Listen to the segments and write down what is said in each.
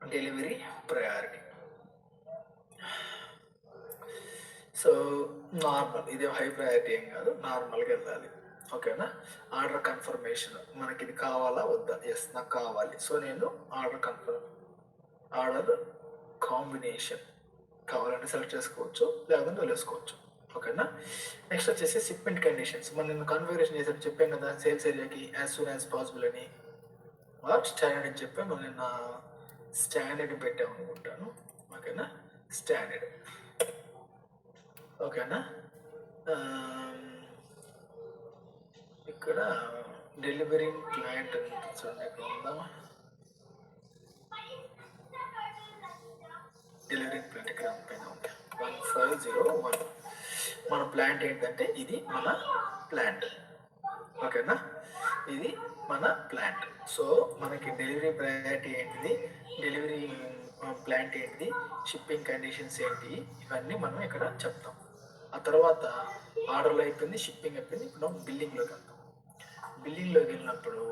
Delivery priority. So normal, ఇది high priority ఏం కాదు, నార్మల్గా వెళ్ళాలి. ఓకేనా. ఆర్డర్ కన్ఫర్మేషన్, మనకి ఇది కావాలా వద్దా, ఎస్ నాకు కావాలి. సో నేను ఆర్డర్ కాంబినేషన్ కావాలంటే సెలెక్ట్ చేసుకోవచ్చు, లేకపోతే వదిలేసుకోవచ్చు. ఓకేనా. నెక్స్ట్ వచ్చేసి షిప్మెంట్ కండిషన్స్. మనం నేను కాన్ఫిగరేషన్ చేసేటప్పుడు చెప్పాను కదా, సేల్స్ ఏరియాకి యాజ్ సూన్ యాజ్ పాసిబుల్ అని, స్టాండర్డ్ అని చెప్పాను. మనం నిన్న స్టాండర్డ్ పెట్టాము అనుకుంటాను. ఓకేనా, స్టాండర్డ్. ఓకేనా. ఇక్కడ డెలివరీ క్లయింట్ చూడండి, ఇక్కడ ఉందా డెలివరీ ప్లాంట్, ఇక్కడ పైన ఉంది 1501. మన ప్లాంట్ ఏంటంటే ఇది మన ప్లాంట్. ఓకేనా, ఇది మన ప్లాంట్. సో మనకి డెలివరీ ప్రయారిటీ ఏంటిది, డెలివరీ ప్లాంట్ ఏంటిది, షిప్పింగ్ కండిషన్స్ ఏంటి, ఇవన్నీ మనం ఇక్కడ చెప్తాం. ఆ తర్వాత ఆర్డర్లో అయిపోయింది, షిప్పింగ్ అయిపోయింది. ఇప్పుడు మనం బిల్లింగ్లోకి వెళ్తాం. బిల్లింగ్లోకి వెళ్ళినప్పుడు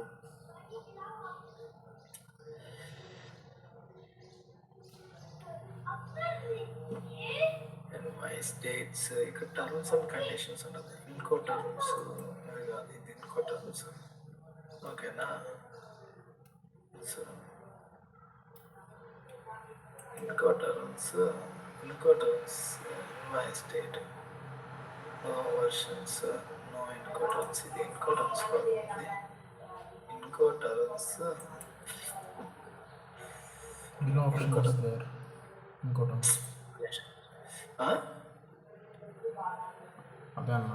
స్టేట్స్, ఇక్కడ టర్మ్స్ అండ్ కండిషన్స్ ఉండదు. ఇంకో టర్మ్స్ కాదు, ఇది ఇంకో టర్మ్స్. ఓకేనా. సో ఇంకో terms my state, no versions, no ఇంకో టర్మ్స్. ఇది ఇంకో టర్మ్స్ కాదు, ఇది ఇంకో టర్మ్స్. అదే అన్న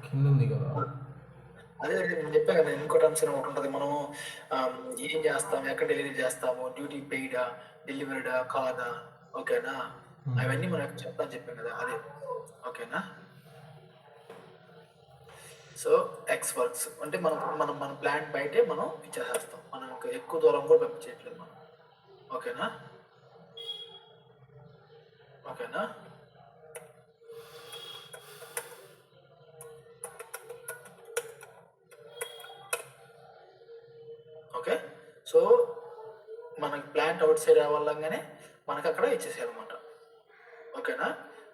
కింద ఉంది కదా, అదే నేను చెప్పాను కదా, ఇంకో టర్మ్స్ ఒకటి ఉంటుంది. మనం ఏం చేస్తాము, ఎక్కడ డెలివరీ చేస్తాము, డ్యూటీ పెయిడా, డెలివరీడా కాదా. ఓకేనా, అవన్నీ మనం చెప్తాను చెప్పాను కదా, అదే. ఓకేనా. సో ఎక్స్ వర్క్స్ అంటే మనం మనం మన ప్లాంట్ బయటే మనం ఇచ్చేసేస్తాం, మనం ఎక్కువ దూరం కూడా పంపించట్లేదు మనం. ఓకేనా. ఓకేనా. ఓకే. సో మనకి ప్లాంట్ అవుట్ సైడ్ అవ్వగానే మనకు అక్కడ ఇచ్చేసేయాలన్నమాట. ఓకేనా.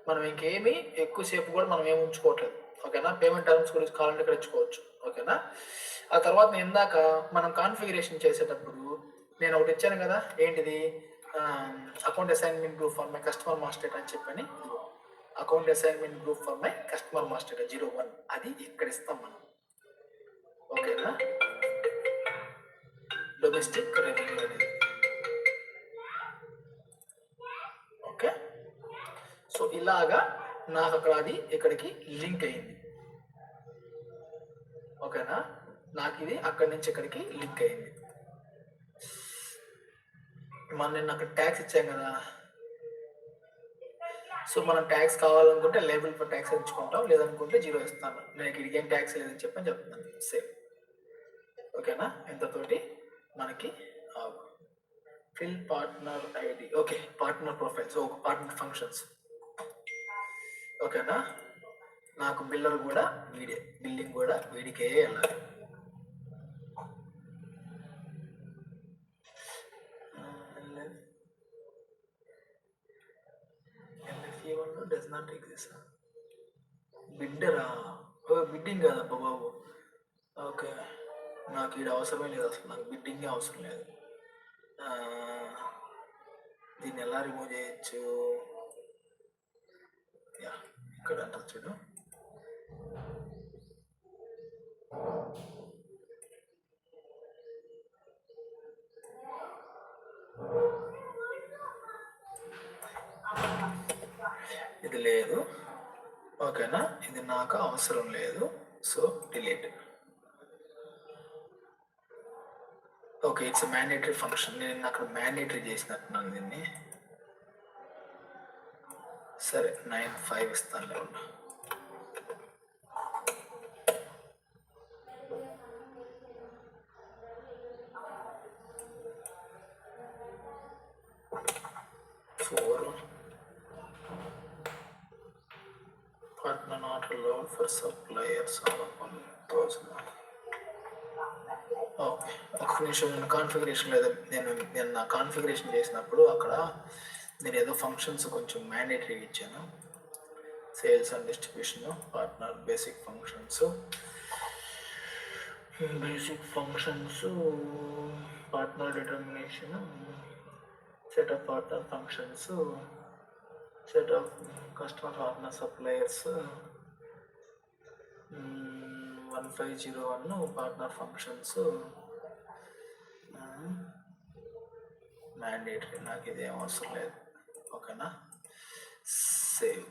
మనం ఇంకేమీ ఎక్కువసేపు కూడా మనం ఏమి ఉంచుకోవట్లేదు. ఓకేనా. పేమెంట్ టర్మ్స్ గురించి కావాలంటే ఇక్కడ ఇచ్చుకోవచ్చు. ఓకేనా. ఆ తర్వాత నేను ఇందాక మనం కాన్ఫిగరేషన్ చేసేటప్పుడు నేను ఒకటి ఇచ్చాను కదా, ఏంటిది, account assignment group for my customer master అని చెప్పని. Account assignment group for my customer master 01, అది ఇక్కడ ఇస్తాం మనం. ఓకేనా. డొమెస్టిక్ రెవెన్యూ అనేది. ఓకే. సో ఇలాగా నాకు అక్కడ అది ఇక్కడికి లింక్ అయింది. ఓకేనా. నాకు ఇది అక్కడి నుంచి ఇక్కడికి లింక్ అయింది. మనం నిన్న అక్కడ ట్యాక్స్ ఇచ్చాం కదా, సో మనం ట్యాక్స్ కావాలనుకుంటే లేబుల్ ఫర్ ట్యాక్స్ ఎంచుకుంటాం, లేదనుకుంటే 0 ఇస్తాను. నేను ఇక్కడికి ఏం ట్యాక్స్ లేదని చెప్పని చెప్తున్నాను, సేమ్. ఓకేనా. ఇంతతోటి మనకి fill partner ID. Okay, partner profile. So partner functions. ఓకేనా. నాకు బిల్లర్ కూడా వీడే, బిల్లింగ్ కూడా వీడికే వెళ్ళాలి. Does not exist. బిడ్డరా, బిడ్డింగ్ కాదబ్బా బాబు. ఓకే, నాకు ఇది అవసరమే లేదు అసలు, నాకు బిడ్డింగే అవసరం లేదు. దీన్ని ఎలా రిమూవ్ చేయొచ్చు, ఇక్కడ అంటారు చూడు. ఇది లేదు. ఓకేనా, ఇది నాకు అవసరం లేదు. So delete. Okay, it's mandatory function. నేను అక్కడ మ్యాండేటరీ చేసినట్టున్నాను దీన్ని. సరే 95 ఇస్తాను. Partner not allowed for suppliers on 1000. Okay, ఒక్క నిమిషం. నేను కాన్ఫిగరేషన్ లేదా నేను నా కాన్ఫిగరేషన్ చేసినప్పుడు అక్కడ నేను ఏదో ఫంక్షన్స్ కొంచెం మ్యాండేటరీగా ఇచ్చాను. Sales and distribution, partner, basic functions, partner determination, set of partner functions, set of customer partner suppliers, 1501 partner functions mandatory. నాకు ఇదేం అవసరం లేదు. ఓకేనా, సేవ్.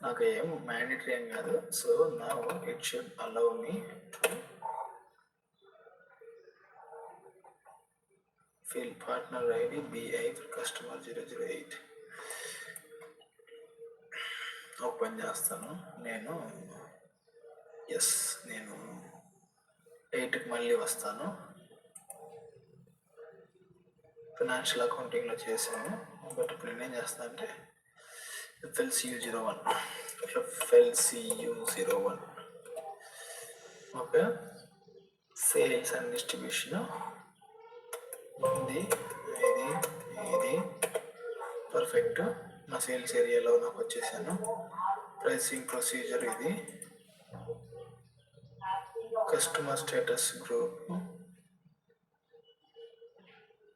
నాకు ఏం మ్యాండేటరీ ఏం కాదు. సో నా it should allow me to fill partner ID BI for customer 008. Open చేస్తాను. నేను 8కి మళ్ళీ వస్తాను. ఫినాన్షియల్ అకౌంటింగ్లో చేసాను. బట్ ఇప్పుడు నేనేం చేస్తాను అంటే FLCU01. Okay, sales and distribution ఇది పర్ఫెక్ట్. నా సేల్స్ ఏరియాలో నాకు వచ్చేసాను. ప్రైసింగ్ ప్రొసీజర్ ఇది. కస్టమర్ స్టేటస్ గ్రూప్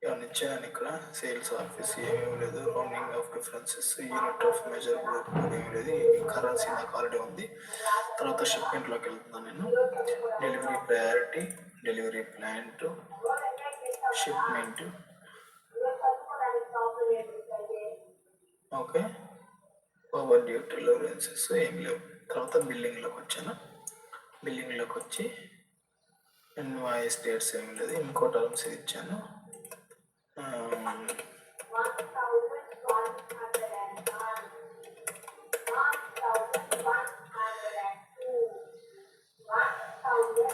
ఏమైనా ఇచ్చాను ఇక్కడ. సేల్స్ ఆఫీస్ ఏమీ లేదు. Rounding off differences, unit of measure group ఏమీ లేదు. కరెన్సీ నాకు ఆల్రెడీ ఉంది. తర్వాత షిప్మెంట్లోకి వెళ్తున్నాను నేను. Delivery priority, delivery plant, shipment. Okay, over due tolerances ఏం లేవు. తర్వాత బిల్లింగ్లోకి వచ్చాను. బిల్లింగ్లోకి వచ్చి ఇన్వాయిస్ డేట్స్ ఏమి లేదు. ఇంకో టర్మ్స్ ఇచ్చాను.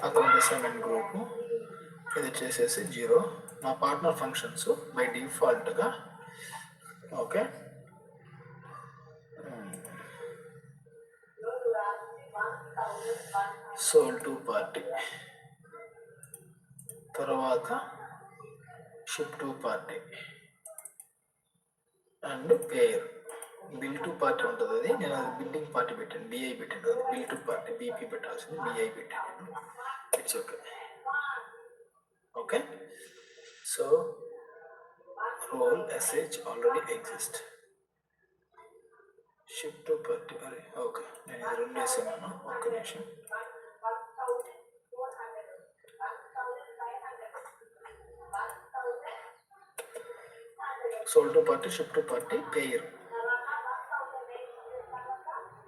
అకౌంట్ అసైన్మెంట్ గ్రూపు ఇది వచ్చేసేసి 0. నా పార్ట్నర్ ఫంక్షన్స్ బై డిఫాల్ట్గా ఓకే సోల్ టు పార్టీ, తర్వాత ship to party and pair. Bill to party ఉంటుంది. అది నేను అది బిల్డింగ్ పార్టీ పెట్టాను, బిఐ పెట్టాను. అది బిల్ టు పార్టీ బీపీ పెట్టాల్సింది బిఐ పెట్టాను. It's okay. Okay, so role SH already exist. Ship to party మరి ఓకే, నేను ఇది 2 వేసాను. ఒక్క నిమిషం. Sold to party, ship to party, payer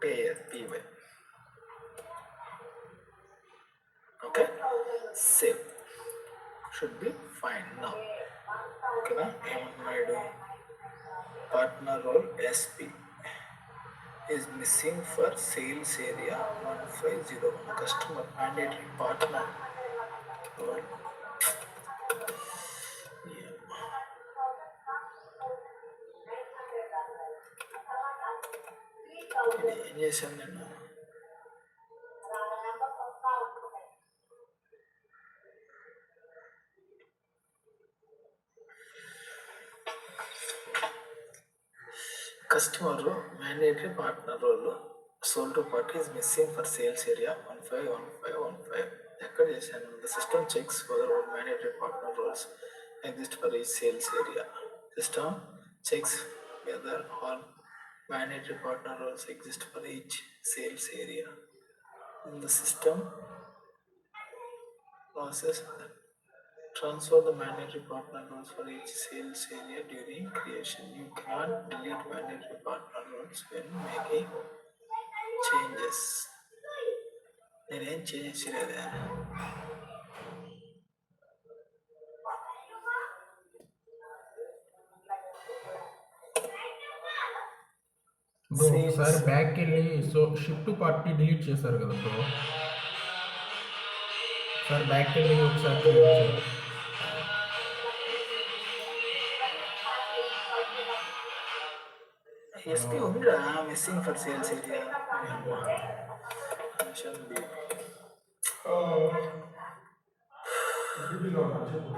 PY. Okay, save. Should be fine now. Okay, na ఏమంటున్నాడు? Partner role SP is missing for sales area 150. Customer mandatory partner role. ఏం చేశాను నేను? Customer mandatory partner role sold to party is missing for sales area 151515. ఎక్కడ చేశాను? The system checks whether all mandatory partner roles exist for each sales area. System checks whether all mandatory partner roles exist for each sales area. In the system process transfer the mandatory partner roles for each sales area during creation. You cannot delete mandatory partner roles when making changes. నేనేం change చేయలేదే. Bro ఒకసారి బ్యాక్కి వెళ్ళి ship to party delete చేశారు కదా bro, ఒకసారి బ్యాక్కి వెళ్ళి ఒకసారి క్రియేట్ చేయాలి. ఎస్పీ ఉందిరా, మిస్సింగ్ ఫర్ సేల్స్ ఏరియా. డ్యూటీలో ఉన్నాను చెప్పు.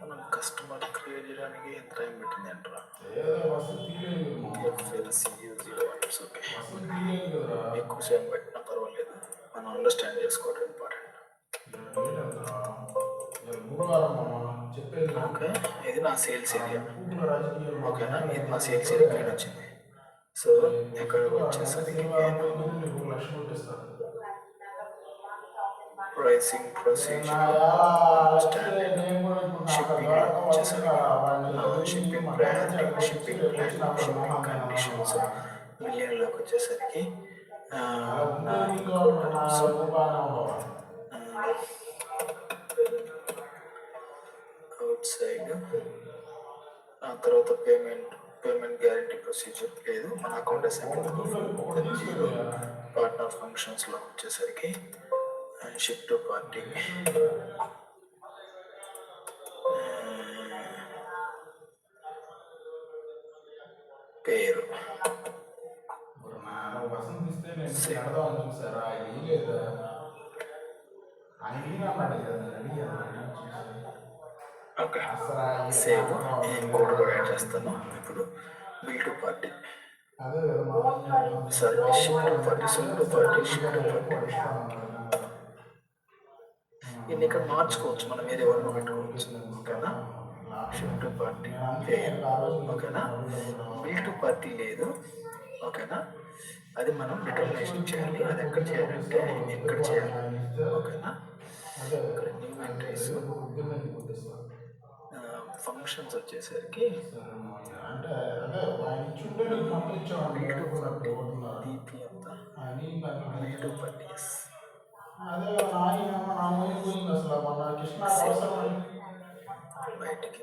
మనం కస్టమర్ క్రియేట్ చేయడానికి ఎంత టైం పెట్టింది అంటారా? ఏదో వస్తు తీయలేదు ఓకే, వస్తు తీయలేదు కదా. ఎక్కువ సేపు పెట్టినా పర్వాలేదు, మనం అండర్స్టాండ్ చేసుకోవడం ఇంపార్టెంట్. గురువారం చెప్పేది ఓకే, ఇది నా సేల్స్ ఏరియా. పూర్ణ రాజకీయాలు ఓకేనా, ఇది నా సేల్స్ ఏరియా క్లీన్ వచ్చింది. సో ఇక్కడ వచ్చేసరికి ప్రైసింగ్ ప్రొసీజర్ స్టాండర్డ్, షిప్పింగ్ వచ్చేసరికి shipping priority, shipping plan, shipping conditions, మిలియన్లోకి వచ్చేసరికి అవుట్ సైడ్, ఆ తర్వాత పేమెంట్ గ్యారంటీ ప్రొసీజర్ లేదు, మన అకౌంట్ అసైన్మెంట్ జీరో. పార్ట్నర్ ఫంక్షన్స్లో వచ్చేసరికి షిప్ టు పార్టీ, పేరు చూసారా లేదా ఓకే, సేవ్. నేను కోడ్ కూడా యాడ్ చేస్తాను ఇప్పుడు. Bill to party, sorry ship to party, ship to party, ship to party. దీన్ని ఇక్కడ మార్చుకోవచ్చు, మనం ఏది ఎవరినో పెట్టుకోవచ్చు. ఓకేనా, షిప్ టు పార్టీ పేరు. ఓకేనా, బిల్ టు పార్టీ లేదు. ఓకేనా, అది మనం డిటర్మినేషన్ చేయాలి. అది ఎక్కడ చేయాలంటే ఎక్కడ చేయాలి. ఓకేనా, ఇక్కడ న్యూ ఎంట్రీస్, ఫంక్షన్స్ వచ్చేసరికి DP అంతా బిల్ టు పార్టీ. బయటికి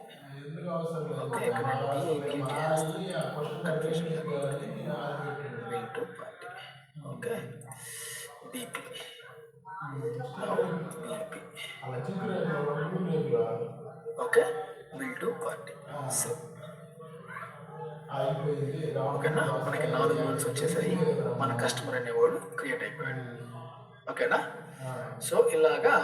ఓకే, ఇక్కడ confusion bill to party. Okay, DP okay, bill to party. So ఓకేనా, మనకి 4 రూల్స్ వచ్చేసాయి. మన కస్టమర్ అనేవాడు క్రియేట్ అయిపోయాడు. ఓకేనా, సో ఇలాగా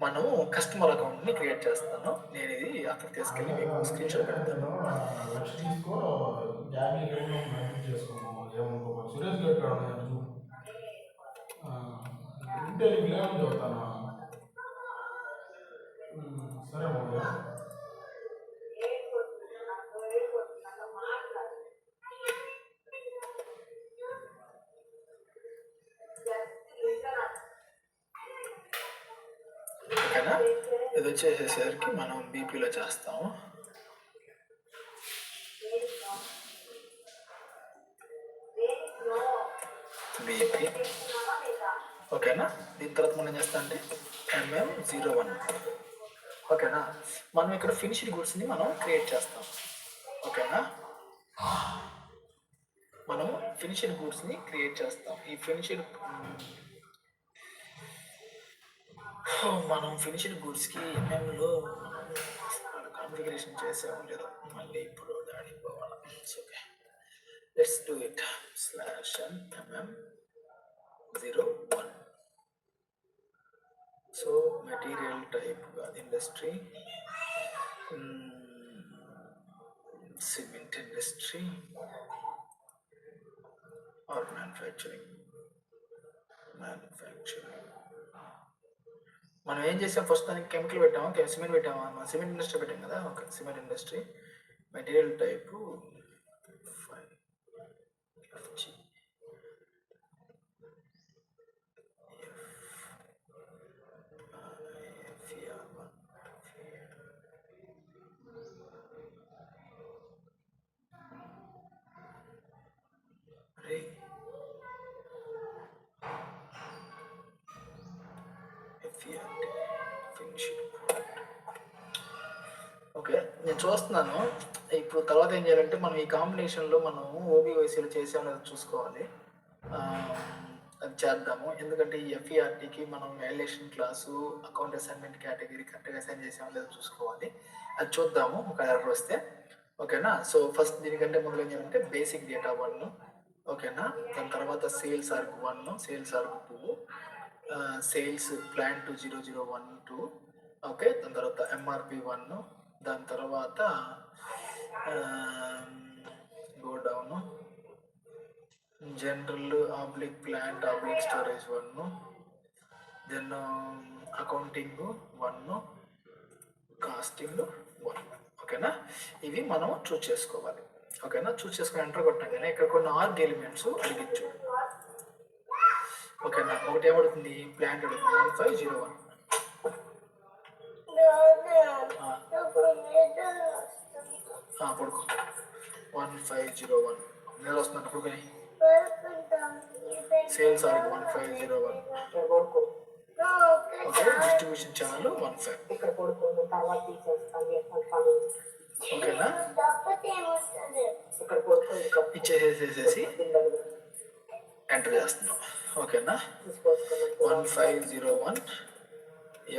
మనము కస్టమర్ అకౌంట్ని క్రియేట్ చేస్తాను. నేను ఇది అక్కడ తీసుకెళ్ళి మీకు స్క్రీన్ షాట్ పెడతాను. ఓకేనా, ఇది వచ్చేసేసరికి మనం బీపీలో చేస్తాము. బీపీ ఓకేనా. దీని తర్వాత మనం ఏం చేస్తాం అంటే MM01. ఓకేనా, మనం ఇక్కడ ఫినిష్డ్ గుడ్స్ని మనం క్రియేట్ చేస్తాం. ఓకేనా, మనం ఫినిష్డ్ గుడ్స్ని క్రియేట్ చేస్తాం. ఈ ఫినిష్డ్ మనం ఫినిష్డ్ గుడ్స్కి ఎంఎంలో కాన్ఫిగరేషన్ చేసాము లేదా మళ్ళీ ఇప్పుడు దాడి పోవాలి. Okay, let's do it. /MM01. So material type industry, cement industry or manufacturing. మనం ఏం చేసాం, ఫస్ట్ దానికి కెమికల్ పెట్టాము, సిమెంట్ పెట్టామా, సిమెంట్ ఇండస్ట్రీ పెట్టాం కదా. Okay, cement industry material type okay, నేను చూస్తున్నాను. ఇప్పుడు తర్వాత ఏం చేయాలంటే మనం ఈ కాంబినేషన్లో మనం ఓబీఓసీలు చేసామో లేదో చూసుకోవాలి. అది చేద్దాము, ఎందుకంటే ఈ FERTకి మనం valuation class account assignment category కరెక్ట్గా అసైన్ చేసామో లేదో చూసుకోవాలి. అది చూద్దాము ఒక ఎర్రర్ వస్తే. ఓకేనా, సో ఫస్ట్ దీనికంటే ముందు ఏం చేయాలంటే బేసిక్ డేటా 1 ఓకేనా. దాని తర్వాత sales org 1, sales org 2, sales plan 20012. Okay. దాని తర్వాత ఎంఆర్పి 1, దాని తర్వాత go down general oblique plant oblique storage 1, then accounting 1, costing 1. ఓకేనా. ఇవి మనం చూస్ చేసుకోవాలి. ఓకేనా. చూస్ చేసుకుని ఎంటర్ కొట్టగానే ఇక్కడ కొన్ని ఆర్గ్ ఎలిమెంట్స్ అడిగించు. ఓకేనా. ఒకటి ఏమడుతుంది, ప్లాంట్ అడుగుతుంది 1501. పడుకో 1501 నెల వస్తుంది పడుకొని. Sales org 1501. Okay. Distribution channel 15. ఓకేనా. ఇచ్చేసేసేసి ఎంటర్ చేస్తున్నాం. ఓకేనా. 1501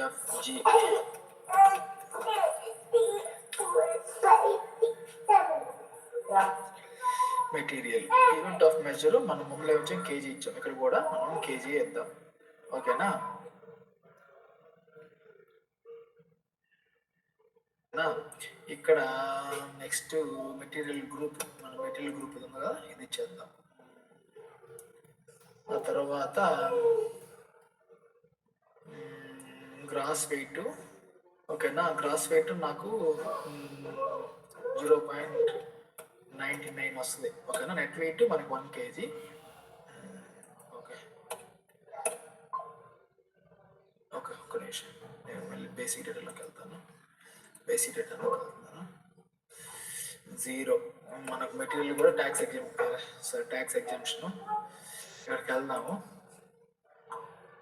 FG material unit of measure మనం ముందులో వచ్చాం కేజీ ఇచ్చాం, ఇక్కడ కూడా మనం కేజీ వేద్దాం. ఓకేనా. ఇక్కడ నెక్స్ట్ మెటీరియల్ గ్రూప్, మన మెటీరియల్ గ్రూప్ ఉంది కదా, ఇది ఇచ్చేద్దాం. ఆ తర్వాత గ్రాస్ వెయిట్. ఓకేనా. గ్రాస్ వెయిట్ నాకు 0.99 వస్తుంది. ఓకేనా. నెట్ వెయిట్ మనకి 1 kg. ఓకే ఓకే ఒక్క నిమిషం, నేను మళ్ళీ బేసిక్ డేటాలోకి వెళ్తాను. బేసిక్ డేటాలోకి వెళ్తున్నాను. 0 మనకు మెటీరియల్ కూడా ట్యాక్స్ ఎగ్జామ్షన్. ఇక్కడికి వెళ్దాము.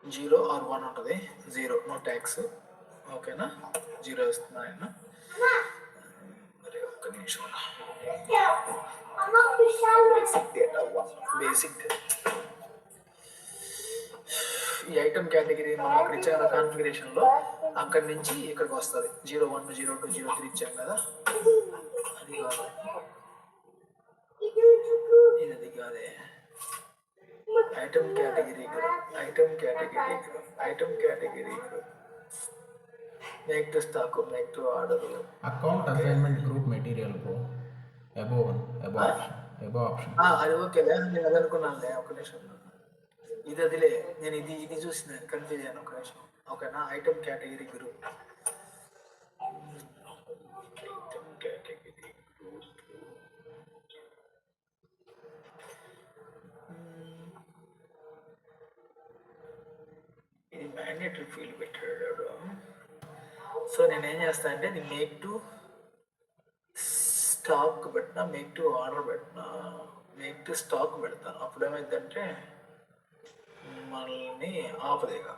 0 or 1 ఉంటుంది. 0 నో ట్యాక్స్. ఓకేనా. 0 వేస్తున్నా నేను. మరి ఒక్క నిమిషం. బేసిక్ డేటా ఈ ఐటమ్ కేటగిరీ మనం అక్కడ ఇచ్చాం కాన్ఫిగరేషన్లో, అక్కడి నుంచి ఇక్కడికి వస్తుంది. 01, 02, 03 ఇచ్చాం కదా, అది కాదు, ఇది కాదే. Item category make to stock, make to order, account assignment group material bro. Above option. అది ఓకేలే, నేను అది అనుకున్నానులే. ఒక నిమిషం, ఇది అదిలే, నేను ఇది చూసిన కన్ఫ్యూజ్ అయ్యాను. ఒక నిమిషం. ఓకేనా. ఐటమ్ కేటగిరీ గ్రూప్, ఇది మ్యాండేటరీ ఫీల్డ్ పెట్టాడు. సో నేనేం చేస్తాను అంటే, ఇది మేక్ టు స్టాక్ పెట్టినా, మేక్ టు ఆర్డర్ పెట్టినా, మేక్ టు స్టాక్ పెడతాను. అప్పుడు ఏమైందంటే మనల్ని ఆపదేగా.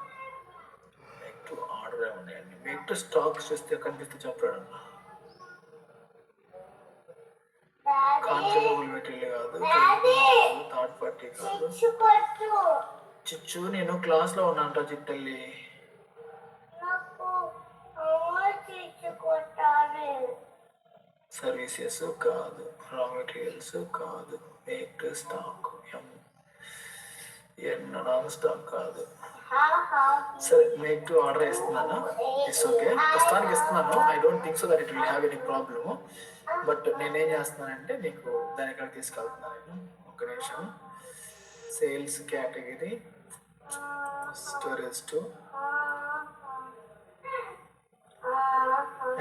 మేక్ టు ఆర్డర్ ఏమన్నాయండి, మేక్ టు స్టాక్ చూస్తే కనిపిస్తే చెప్పాడు. కాన్ఫిగరబుల్ మెటీరియల్ కాదు, థర్డ్ పార్టీ కాదు. చిచ్చు నేను క్లాస్లో ఉన్నాంట చిట్టల్లి. సర్వీసెస్ కాదు, రా మెటీరియల్స్ కాదు, make to stock, non stock కాదు. సరే, మేక్ టు ఆర్డర్ ఇస్తున్నాను. ఇట్స్ ఓకే, ప్రస్తుతానికి ఇస్తున్నాను. I don't think so that it will have any problem. But నేనేం చేస్తున్నానంటే నీకు దాని ఎక్కడ తీసుకెళ్తున్నాను నేను. ఒక నిమిషం. Sales category, storage to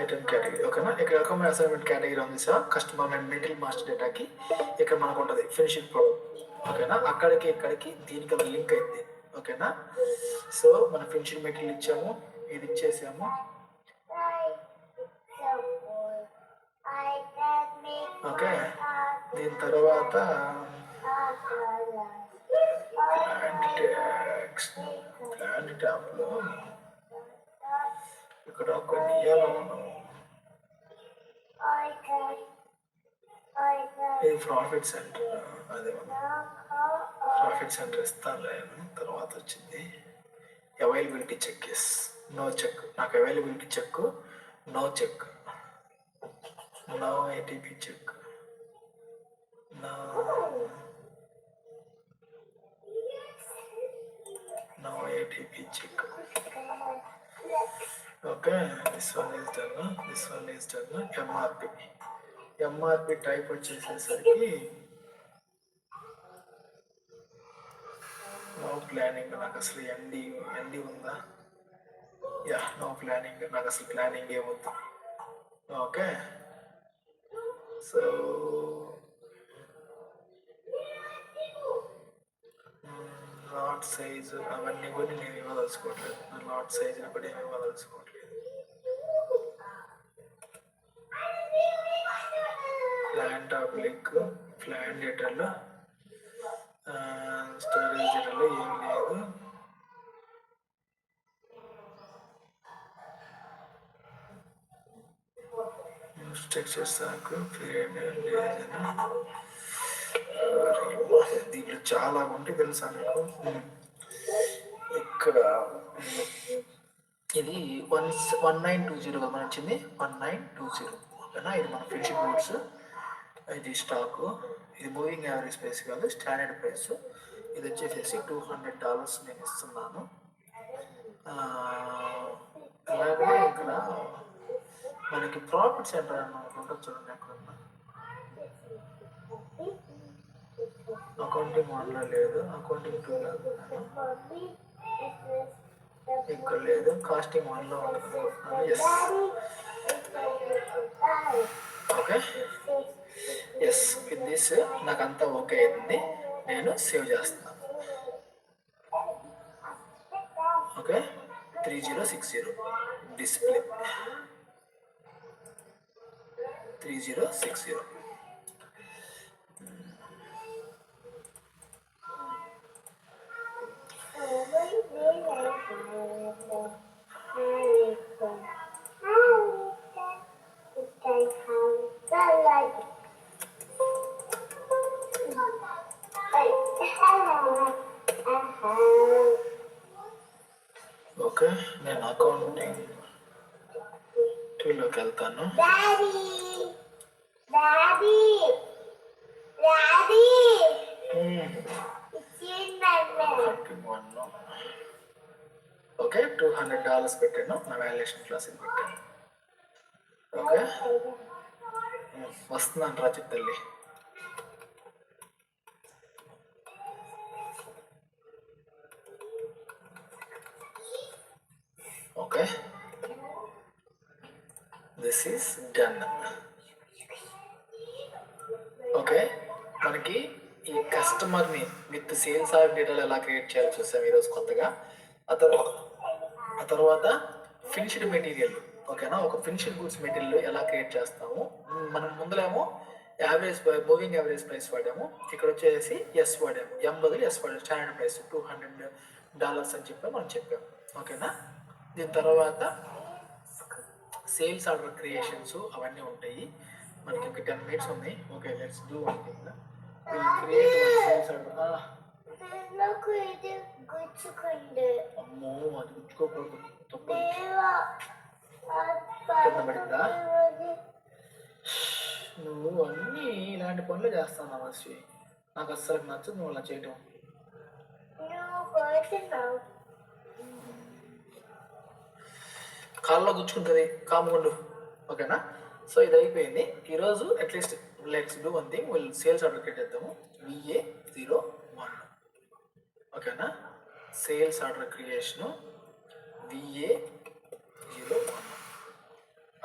item category. ఓకేనా. ఇక్కడ రకమైన అసైన్మెంట్ కేటగిరీ ఉంది sir. Customer and material master డేటాకి ఇక్కడ మనకు ఉంటుంది ఫినిషింగ్ ప్రోడక్ట్. ఓకేనా. అక్కడికి ఇక్కడికి దీనికి ఒక లింక్ అయింది. ఓకేనా. సో మనం ఫినిషింగ్ మెటీరియల్ ఇచ్చాము, ఇది ఇచ్చేసాము. ఓకే. దీని తర్వాత ప్లాంట్ ట్యాబ్లో ఇక్కడ కొన్ని ఇయ్యాలి మనం. ఇది ప్రాఫిట్ సెంటర్, అదే ప్రాఫిట్ సెంటర్ ఇస్తాను నేను. తర్వాత వచ్చింది availability check. Yes, no check. నాకు availability check, no check, no ATP check, no Now ATP check. Okay, this one is done. This one is done. MRP type వచ్చేసేసరికి no planning. నాకు అసలు ND ఉందా? Yeah, no planning. నాకు అసలు planning ఏమొద్దు. Okay, so lot size అవన్నీ కూడా నేను ఇవ్వదలుచుకోవట్లేదు. నా లాట్ సైజుని కూడా ఏమి ఇవ్వదలుచుకోవట్లేదు. ప్లాంట్ ఆబ్లిక్, ప్లాంట్ డేటాలో స్టోరేజ్ డేటాలో ఏం లేదు. స్ట్రక్చర్స్ పీరియడ్ దీంట్లో చాలా ఉంటే తెలుసా మీకు? ఇక్కడ ఇది 1920 మనం వచ్చింది 1920. ఓకేనా, ఇది మన ఫ్రెండ్షిప్ బోర్డ్స్. ఇది స్టాకు. ఇది మూవింగ్ యావరేజ్ ప్రైస్ కాదు, స్టాండర్డ్ ప్రైస్. ఇది వచ్చేసేసి $200 నేను ఇస్తున్నాను. అలాగే ఇక్కడ మనకి ప్రాఫిట్ సెంటర్ అనుకుంటా, చూడండి ఎక్కడున్నా. అకౌంటింగ్ 1లో లేదు, అకౌంటింగ్ 2లో ఇక్కడ లేదు, కాస్టింగ్ 1లో అనుకుంటున్నాను. Yes, okay, yes. With this నాకు అంతా ఓకే అయింది. నేను సేవ్ చేస్తున్నాను. Okay, 3060 display 3060. ఓకే, నేను అకౌంటింగ్ 2లోకి వెళ్తాను. ఓకే, $200 పెట్టాను. నా వాల్యుయేషన్ క్లాస్ ఇది పెట్టాను. ఓకే, వస్తున్నాను రా చిత్తల్లి. Okay, this is done. Okay, మనకి ఈ కస్టమర్ని విత్ సేల్స్ ఆర్ డేటాలు ఎలా క్రియేట్ చేయాలో చూసాం ఈరోజు కొత్తగా. ఆ తర్వాత ఫినిష్డ్ మెటీరియల్. ఓకేనా, ఒక ఫినిష్డ్ గుడ్స్ మెటీరియల్ ఎలా క్రియేట్ చేస్తాము. మనం ముందులేమో మూవింగ్ యావరేజ్ ప్రైస్ వాడాము. ఇక్కడ వచ్చేసి ఎస్ వాడాము, ఎం బదులు ఎస్ వాడాము. స్టాండర్డ్ ప్రైస్ $200 అని చెప్పి మనం చెప్పాము. ఓకేనా, దీని తర్వాత సేల్స్ ఆర్డర్ క్రియేషన్స్ అవన్నీ ఉంటాయి. మనకి ఒక 10 minutes ఉంది. Okay, let's do one thing. Will create one sales order. అమ్మో, అది గుచ్చుకోకూడదు, తప్పు. కింద పడిందా? నువ్వు అన్నీ ఇలాంటి పనులు చేస్తాను అశ్వి. నాకు అస్సలు నచ్చదు నువ్వు అలా చేయటం. కాళ్ళలో గుచ్చుకుంటుంది, కాముగుండు. ఓకేనా, సో ఇది అయిపోయింది ఈరోజు. At least let's do one thing. Will sales order create చేద్దాము. VA01. ఓకేనా, సేల్స్ ఆర్డర్ క్రియేషను VA01.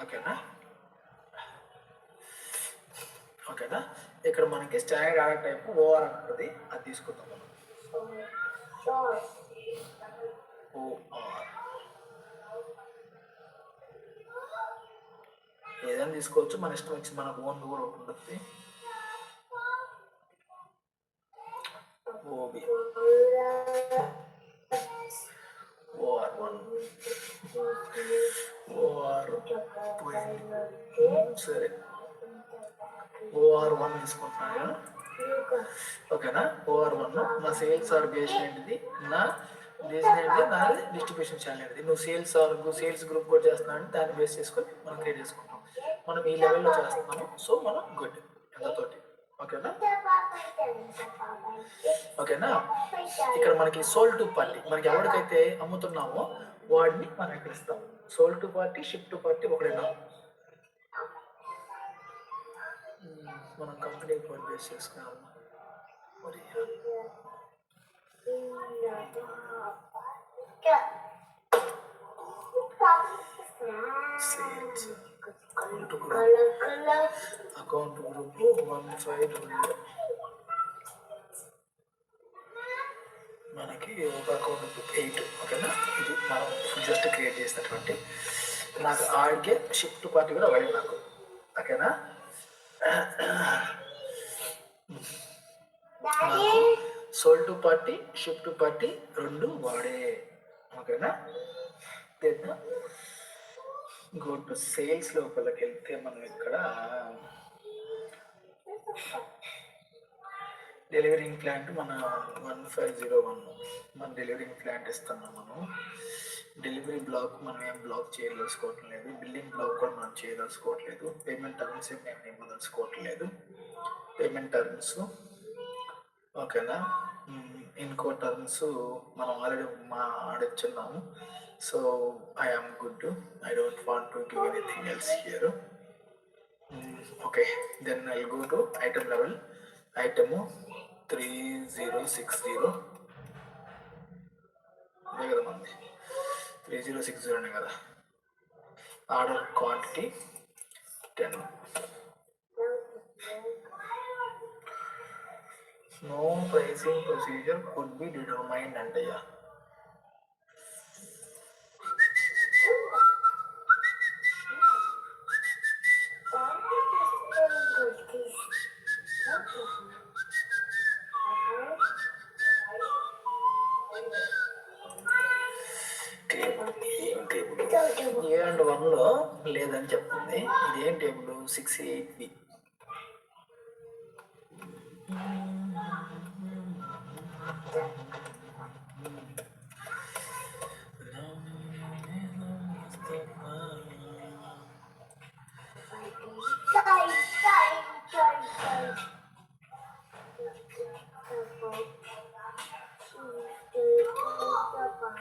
ఓకేనా, ఓకేనా. ఇక్కడ మనకి స్టాండర్డ్ ఆర్డర్ టైప్ OR ఉంటుంది, అది తీసుకుందాం మనం. OR ఏదైనా తీసుకోవచ్చు, మన ఇష్టం వచ్చి మనకు ఓన్ కూడా ఒకటి ఉంటుంది. OB OR1 OR సరే, OR1 తీసుకుంటున్నాను. ఓకేనా, OR1 నా సేల్స్ ఆర్ బేస్ ఏంటిది, నా రీజన్ ఏంటి, నాది డిస్ట్రిబ్యూషన్ ఛానల్ ఏంటిది. నువ్వు సేల్స్ గ్రూప్ కూడా చేస్తున్నావు అంటే దాన్ని బేస్ చేసుకొని మనం క్రియేట్ చేసుకుంటాం. మనం ఈ లెవెల్లో చేస్తున్నాము, సో మనం గుడ్ ఎంతతోటి. ఓకేనా ఓకేనా ఇక్కడ మనకి సోల్ టు పార్టీ మనకి ఎవరికైతే అమ్ముతున్నామో వాడిని మనం ఇక్కడ ఇస్తాం. Sold to party ship to party ఒకటేనా. మనం కంపెనీ పర్చేస్ చేసుకున్నాము మరి సేల్స్ అకౌంట్ గ్రూప్ 152 మనకి ఒక అకౌంట్ గ్రూప్ 8. ఓకేనా ఇది మనం జస్ట్ క్రియేట్ చేసినటువంటి నాకు ఆడికే షిఫ్ట్ పార్టీ కూడా వాడి నాకు. ఓకేనా నాకు sold to party ship to party రెండు వాడే. ఓకేనా గో టు సేల్స్ లోపలికి వెళ్తే మనం ఇక్కడ డెలివరింగ్ ప్లాంట్ మన 1501 మన డెలివరింగ్ ప్లాంట్ ఇస్తున్నాం. మనం డెలివరీ బ్లాక్ మనం ఏం బ్లాక్ చేయదలుచుకోవట్లేదు. బిల్లింగ్ బ్లాక్ కూడా మనం చేయదలుచుకోవట్లేదు. పేమెంట్ టర్మ్స్ ఏం మేము ఇవ్వదలుచుకోవట్లేదు. పేమెంట్ టర్మ్స్ ఓకేనా. ఇంకో టర్మ్స్ మనం ఆల్రెడీ ఆడిచ్చున్నాము. So I am good. I don't want to give anything else here. Okay then I go to item level. Item 3060 అదే కదా మంది 3060 కదా. Order quantity 10. No pricing procedure could be determined అంటయ్యా. A&1లో లేదని చెప్తుంది. ఇదేం టేబుల్ 68B.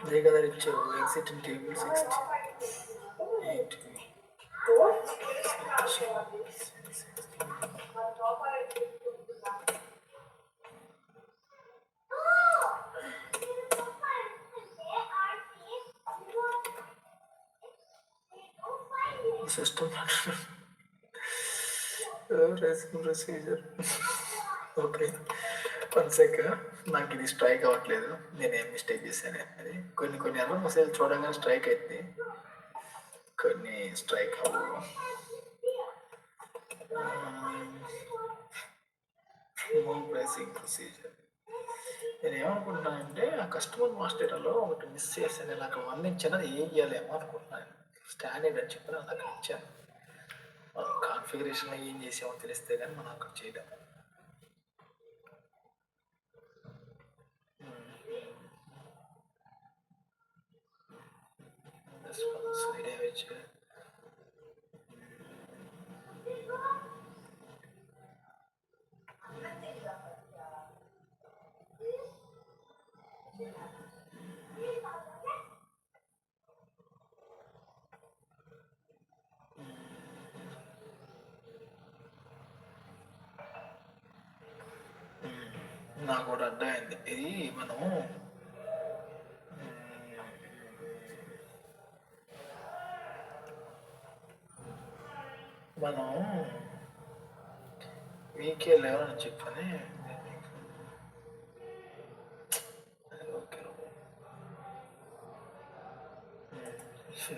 అదే కదా ఇచ్చారు. Exit in table 68. System procedure. Okay one sec, నాకు ఇది స్ట్రైక్ అవ్వట్లేదు. నేనేం మిస్టేక్ చేశాను అది. కొన్ని ఎర్రర్ మెసేజ్ చూడగానే స్ట్రైక్ అవుతుంది, కొన్ని స్ట్రైక్ అవ్వవు. ప్రైసింగ్ ప్రొసీజర్ నేను ఏమనుకుంటున్నానంటే ఆ కస్టమర్ మాస్టర్లో ఒకటి మిస్ చేశాను. నాకు అందించినది ఏం చేయాలేమో అనుకుంటున్నాను. స్టాండర్డ్ అని చెప్పి నాకు అక్కడ ఇచ్చాను. మనం కాన్ఫిగరేషన్లో ఏం చేసామో తెలిస్తే కానీ మనం అక్కడ చేయలేము. నాకు కూడా అర్థమైంది. ఇది మనము వీకే లెవెల్ అని చెప్పని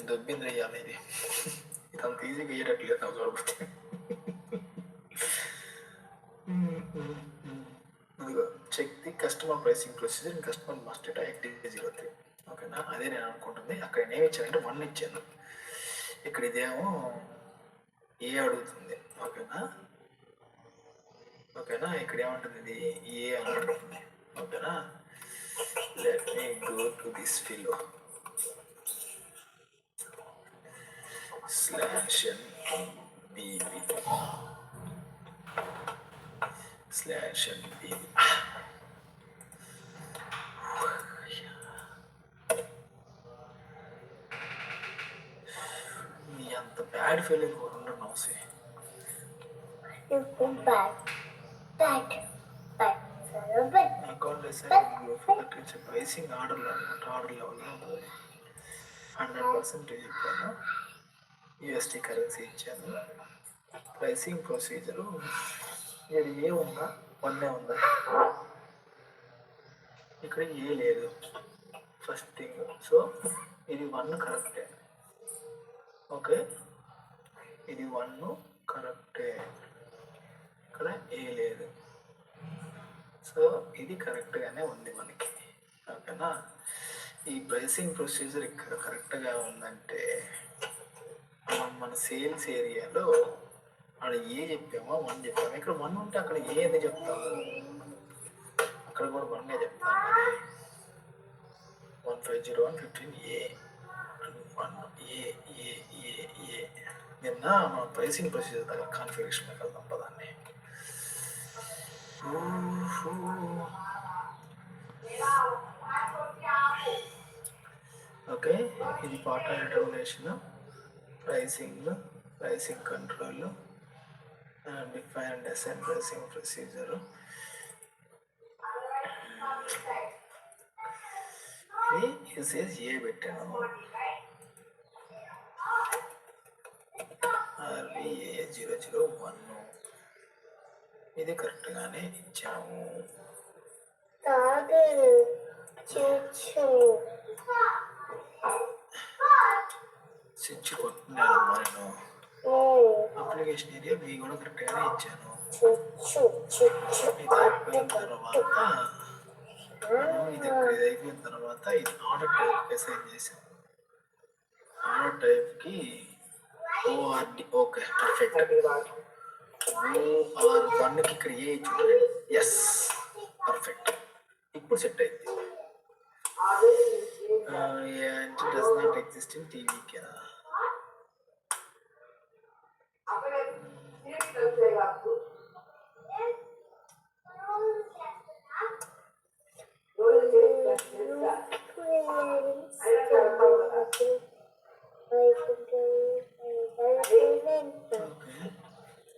దొబ్బింది అయ్యాలి. ఇది ఇదంత ఈజీగా వేయట్లేదు నాకు చూడకపోతే. Check the customer pricing procedure in customer master XD03. ఓకేనా అదే నేను అనుకుంటుంది. అక్కడ నేను ఇచ్చానంటే 1 ఇచ్చాను. ఇక్కడ ఇదేమో ఏ అడుగుతుంది. ఓకేనా ఇక్కడ ఏమంటుంది, ఇది ఏ అని అడుగుతుంది. ఓకేనా let me go to this ఫిలో /NBB. Slash MP. నీ అంత బ్యాడ్ ఫీలింగ్ ఉండడం అవసరం. అకౌంట్ ప్రైసింగ్ ఆర్డర్లో అనమాట, ఆర్డర్ లెవెల్లో ఉంటుంది. 100% చెప్పాను. యూఎస్టీ కరెన్సీ ఇచ్చాను. ప్రైసింగ్ ప్రొసీజరు ఇది ఏ ఉందా, 1 ఉందా, ఇక్కడ ఏ లేదు ఫస్ట్ థింగ్. సో ఇది 1 కరెక్టే. ఓకే, ఇది 1 కరెక్టే, ఇక్కడ ఏ లేదు. సో ఇది కరెక్ట్గానే ఉంది మనకి. ఓకేనా, ఈ ప్రైసింగ్ ప్రొసీజర్ ఇక్కడ కరెక్ట్గా ఉందంటే మనం మన సేల్స్ ఏరియాలో అక్కడ ఏ చెప్పామో 1 చెప్పాము. ఇక్కడ 1 ఉంటే అక్కడ ఏది చెప్తాము, అక్కడ కూడా 1 చెప్తాము. 15015 ఏ 1 ఏ ఏ ఏ ఏ. నిన్న మన ప్రైసింగ్ ప్రొసీజర్ దగ్గర కాన్ఫిగరేషన్ వెళ్దాం పదాన్ని. ఓకే, ఇది part of determination, pricing control, define and assign pricing procedure. ఇది యూసేజ్ ఏ పెట్టాను, RBA001. ఇది కరెక్ట్గానే ఇచ్చాము. స్విచ్ కొట్టినాడమ్మా నేను. అప్లికేషన్ ఏరియా బి కూడా కరెక్ట్గానే ఇచ్చాను. ఇది అయిపోయిన తర్వాత ఇది ఆర్డర్ టైప్ అసైన్ చేసాము. ఆర్డర్ టైప్కి ORD. Okay, perfect. OR1కి ఇక్కడ ఏ ఇచ్చింది. Yes, perfect. ఇప్పుడు సెట్ అయింది. డస్ నాట్ ఎగ్జిస్ట్ ఇన్ టీవీకి.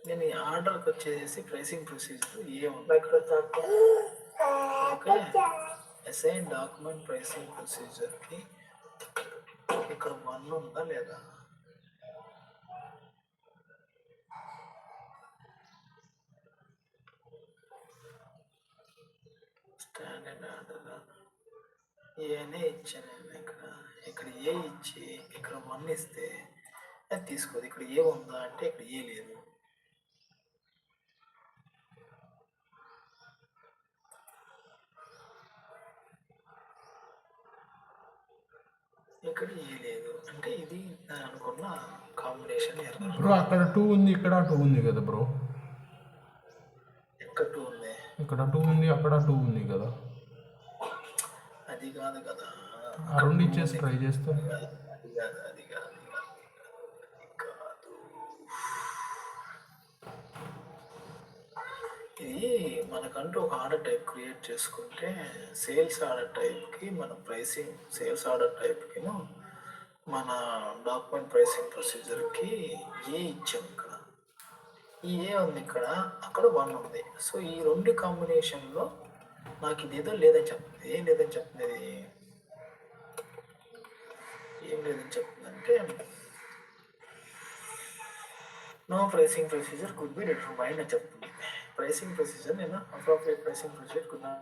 నేను ఈ ఆర్డర్కి వచ్చేసి ప్రైసింగ్ ప్రొసీజర్ ఏ ఉంది ఇక్కడ. ఓకే, అసైన్ డాక్యుమెంట్ ప్రైసింగ్ ప్రొసీజర్కి ఇక్కడ 1 ఉందా లేదా. స్టాండర్డ్ ఆర్డర్ ఏనే ఇచ్చాను నేను. ఇక్కడ ఏ ఇచ్చి ఇక్కడ 1 ఇస్తే అది తీసుకోదు. ఇక్కడ ఏ ఉందా అంటే ఇక్కడ ఏ లేదు. ఇక్కడ ఏ లేదు అంటే ఇది నేను అనుకున్న కాంబినేషన్ ఎర్రర్. బ్రో అక్కడ 2 ఉంది, ఇక్కడ 2 ఉంది కదా బ్రో. ఎక్కడ 2 ఉంది, ఇక్కడ 2 ఉంది, అక్కడ 2 ఉంది కదా. అది కాదు కదా, ఆ 2 ఇచ్చేసి ట్రై చేస్తాం. అది కాదు. ఇది మనకంటూ ఒక ఆర్డర్ టైప్ క్రియేట్ చేసుకుంటే సేల్స్ ఆర్డర్ టైప్కి మన ప్రైసింగ్, సేల్స్ ఆర్డర్ టైప్కి మన డాక్యుమెంట్ ప్రైసింగ్ ప్రొసీజర్కి ఏ ఇచ్చాం. ఇక్కడ ఈ ఏ ఉంది, ఇక్కడ అక్కడ 1 ఉంది. సో ఈ 2 కాంబినేషన్లో నాకు ఇదేదో లేదని చెప్తుంది. ఏం లేదని చెప్తుంది, ఏం లేదని చెప్తుందంటే no pricing procedure could be determined అని చెప్తుంది. ప్రైసింగ్ ప్రొసీజర్ నేను appropriate pricing procedure could not